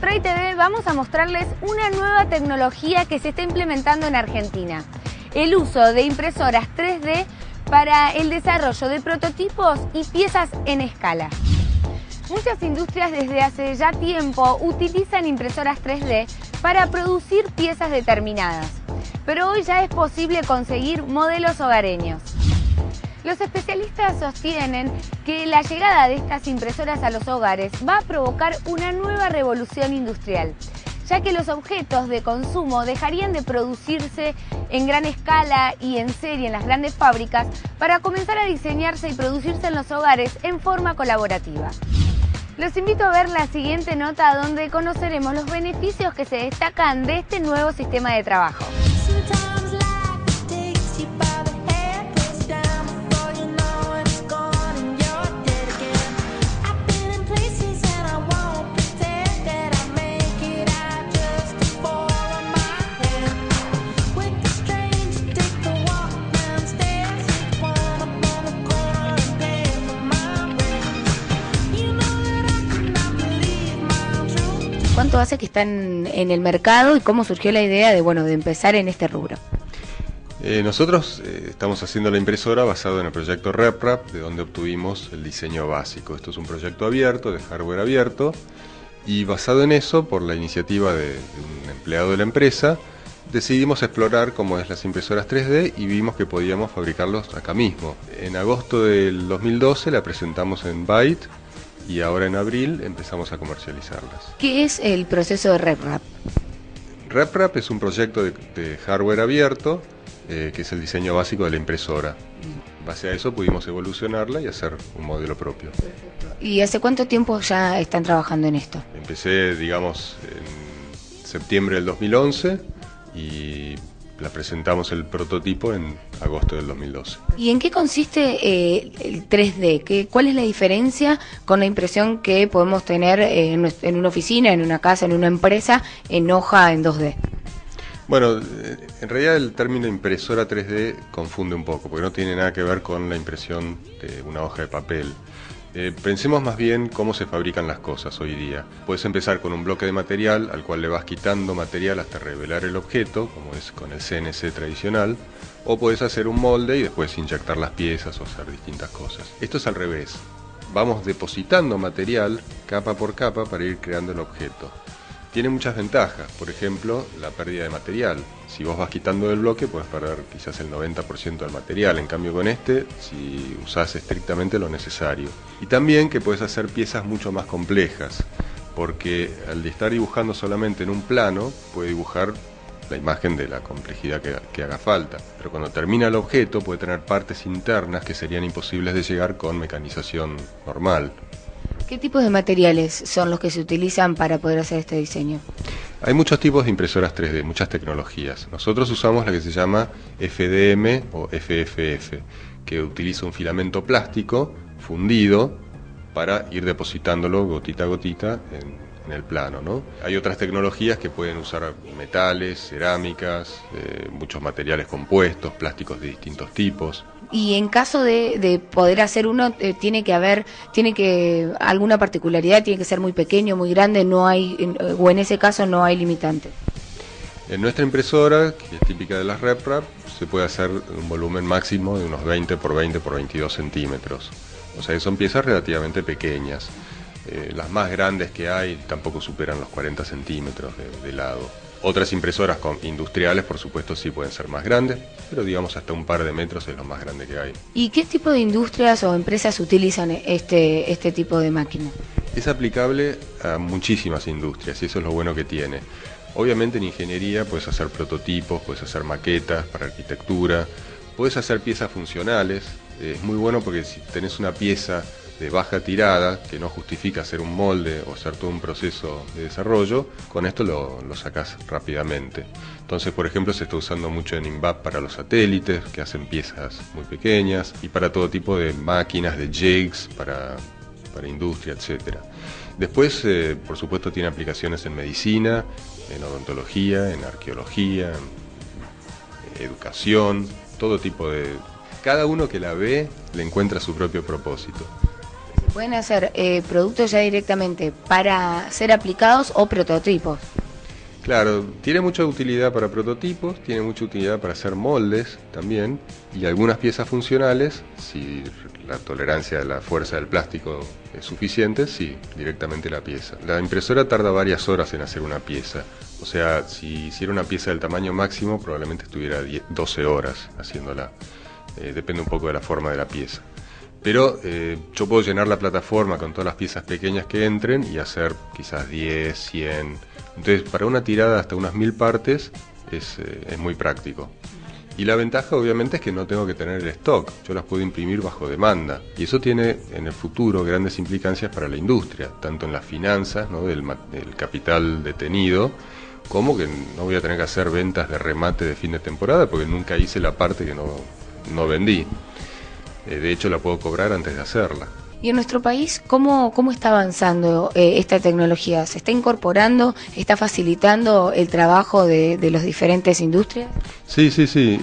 Fortray TV vamos a mostrarles una nueva tecnología que se está implementando en Argentina. El uso de impresoras 3D para el desarrollo de prototipos y piezas en escala. Muchas industrias desde hace ya tiempo utilizan impresoras 3D para producir piezas determinadas, pero hoy ya es posible conseguir modelos hogareños. Los especialistas sostienen que la llegada de estas impresoras a los hogares va a provocar una nueva revolución industrial, ya que los objetos de consumo dejarían de producirse en gran escala y en serie en las grandes fábricas para comenzar a diseñarse y producirse en los hogares en forma colaborativa. Los invito a ver la siguiente nota donde conoceremos los beneficios que se destacan de este nuevo sistema de trabajo. ¿Cuánto hace que están en el mercado y cómo surgió la idea de empezar en este rubro? Nosotros estamos haciendo la impresora basado en el proyecto RepRap, de donde obtuvimos el diseño básico. Esto es un proyecto abierto, de hardware abierto, y basado en eso, por la iniciativa de un empleado de la empresa, decidimos explorar cómo es las impresoras 3D y vimos que podíamos fabricarlos acá mismo. En agosto del 2012 la presentamos en Byte, y ahora en abril empezamos a comercializarlas. ¿Qué es el proceso de RepRap? RepRap es un proyecto de hardware abierto, que es el diseño básico de la impresora. En base a eso pudimos evolucionarla y hacer un modelo propio. Perfecto. ¿Y hace cuánto tiempo ya están trabajando en esto? Empecé, digamos, en septiembre del 2011 y la presentamos el prototipo en agosto del 2012. ¿Y en qué consiste el 3D? ¿Cuál es la diferencia con la impresión que podemos tener en una oficina, en una casa, en una empresa, en hoja en 2D? Bueno, en realidad el término impresora 3D confunde un poco, porque no tiene nada que ver con la impresión de una hoja de papel. Pensemos más bien cómo se fabrican las cosas hoy día. Puedes empezar con un bloque de material al cual le vas quitando material hasta revelar el objeto, como es con el CNC tradicional, o puedes hacer un molde y después inyectar las piezas o hacer distintas cosas. Esto es al revés. Vamos depositando material capa por capa para ir creando el objeto. Tiene muchas ventajas, por ejemplo, la pérdida de material. Si vos vas quitando del bloque, puedes perder quizás el 90% del material. En cambio con este, si usás estrictamente lo necesario. Y también que puedes hacer piezas mucho más complejas, porque al estar dibujando solamente en un plano, puede dibujar la imagen de la complejidad que haga falta. Pero cuando termina el objeto, puede tener partes internas que serían imposibles de llegar con mecanización normal. ¿Qué tipos de materiales son los que se utilizan para poder hacer este diseño? Hay muchos tipos de impresoras 3D, muchas tecnologías. Nosotros usamos la que se llama FDM o FFF, que utiliza un filamento plástico fundido para ir depositándolo gotita a gotita en el plano, ¿no? Hay otras tecnologías que pueden usar metales, cerámicas, muchos materiales compuestos, plásticos de distintos tipos. Y en caso de poder hacer uno, alguna particularidad, tiene que ser muy pequeño, muy grande, o en ese caso no hay limitante. En nuestra impresora, que es típica de las RepRap, se puede hacer un volumen máximo de unos 20 por 20 por 22 centímetros. O sea que son piezas relativamente pequeñas. Las más grandes que hay tampoco superan los 40 centímetros de lado. Otras impresoras industriales, por supuesto, sí pueden ser más grandes, pero digamos hasta un par de metros es lo más grande que hay. ¿Y qué tipo de industrias o empresas utilizan este tipo de máquina? Es aplicable a muchísimas industrias y eso es lo bueno que tiene. Obviamente en ingeniería puedes hacer prototipos, puedes hacer maquetas para arquitectura, puedes hacer piezas funcionales. Es muy bueno porque si tenés una pieza de baja tirada que no justifica hacer un molde o hacer todo un proceso de desarrollo, con esto lo sacás rápidamente. Entonces, por ejemplo, se está usando mucho en INVAP para los satélites, que hacen piezas muy pequeñas, y para todo tipo de máquinas, de jigs, para industria, etc. Después, por supuesto, tiene aplicaciones en medicina, en odontología, en arqueología, en educación, todo tipo de... Cada uno que la ve le encuentra su propio propósito. Pueden hacer productos ya directamente para ser aplicados o prototipos. Claro, tiene mucha utilidad para prototipos, tiene mucha utilidad para hacer moldes también, y algunas piezas funcionales, si la tolerancia de la fuerza del plástico es suficiente, sí, directamente la pieza. La impresora tarda varias horas en hacer una pieza, o sea, si hiciera una pieza del tamaño máximo, probablemente estuviera 12 horas haciéndola, depende un poco de la forma de la pieza. Pero yo puedo llenar la plataforma con todas las piezas pequeñas que entren y hacer quizás 10, 100... Entonces, para una tirada hasta unas 1000 partes es muy práctico. Y la ventaja, obviamente, es que no tengo que tener el stock. Yo las puedo imprimir bajo demanda. Y eso tiene, en el futuro, grandes implicancias para la industria, tanto en las finanzas, ¿no?, del capital detenido, como que no voy a tener que hacer ventas de remate de fin de temporada, porque nunca hice la parte que no vendí. De hecho, la puedo cobrar antes de hacerla. ¿Y en nuestro país cómo está avanzando esta tecnología? ¿Se está incorporando? ¿Está facilitando el trabajo de las diferentes industrias? Sí.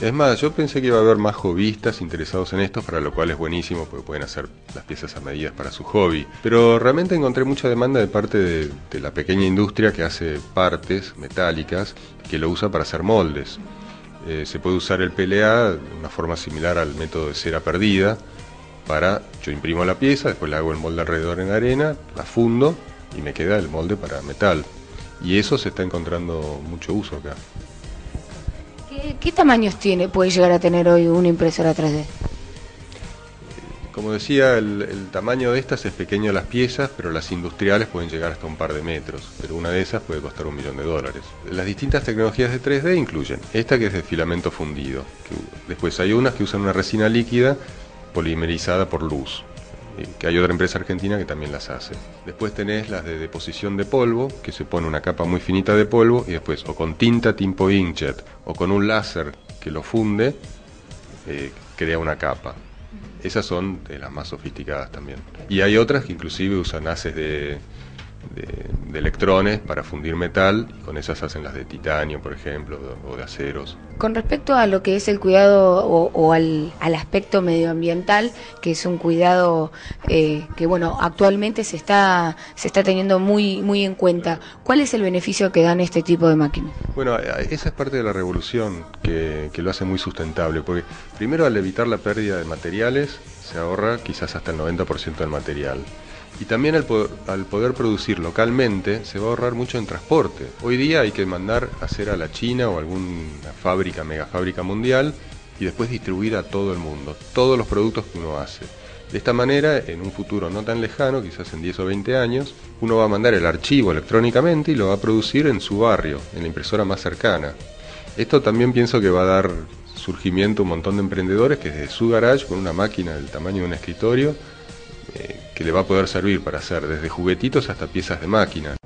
Es más, yo pensé que iba a haber más hobbyistas interesados en esto, para lo cual es buenísimo, porque pueden hacer las piezas a medida para su hobby. Pero realmente encontré mucha demanda de parte de la pequeña industria que hace partes metálicas, que lo usa para hacer moldes. Se puede usar el PLA de una forma similar al método de cera perdida. Yo imprimo la pieza, después le hago el molde alrededor en arena, la fundo y me queda el molde para metal. Y eso se está encontrando mucho uso acá. ¿Qué tamaños puede llegar a tener hoy una impresora 3D? Como decía, el tamaño de estas es pequeño las piezas, pero las industriales pueden llegar hasta un par de metros, pero una de esas puede costar $1 millón. Las distintas tecnologías de 3D incluyen esta, que es de filamento fundido. Después hay unas que usan una resina líquida polimerizada por luz, que hay otra empresa argentina que también las hace. Después tenés las de deposición de polvo, que se pone una capa muy finita de polvo y después o con tinta tipo inkjet o con un láser que lo funde, crea una capa. Esas son de las más sofisticadas también. Y hay otras que inclusive usan haces de electrones para fundir metal, y con esas hacen las de titanio, por ejemplo, o de aceros. Con respecto a lo que es el cuidado o al aspecto medioambiental, que es un cuidado que bueno, actualmente se está teniendo muy en cuenta, ¿cuál es el beneficio que dan este tipo de máquinas? Bueno, esa es parte de la revolución que lo hace muy sustentable, porque primero, al evitar la pérdida de materiales, se ahorra quizás hasta el 90% del material. Y también al poder producir localmente, se va a ahorrar mucho en transporte. Hoy día hay que mandar a hacer a la China o alguna fábrica, megafábrica mundial, y después distribuir a todo el mundo, todos los productos que uno hace. De esta manera, en un futuro no tan lejano, quizás en 10 o 20 años, uno va a mandar el archivo electrónicamente y lo va a producir en su barrio, en la impresora más cercana. Esto también pienso que va a dar surgimiento a un montón de emprendedores que desde su garage, con una máquina del tamaño de un escritorio, que le va a poder servir para hacer desde juguetitos hasta piezas de máquina.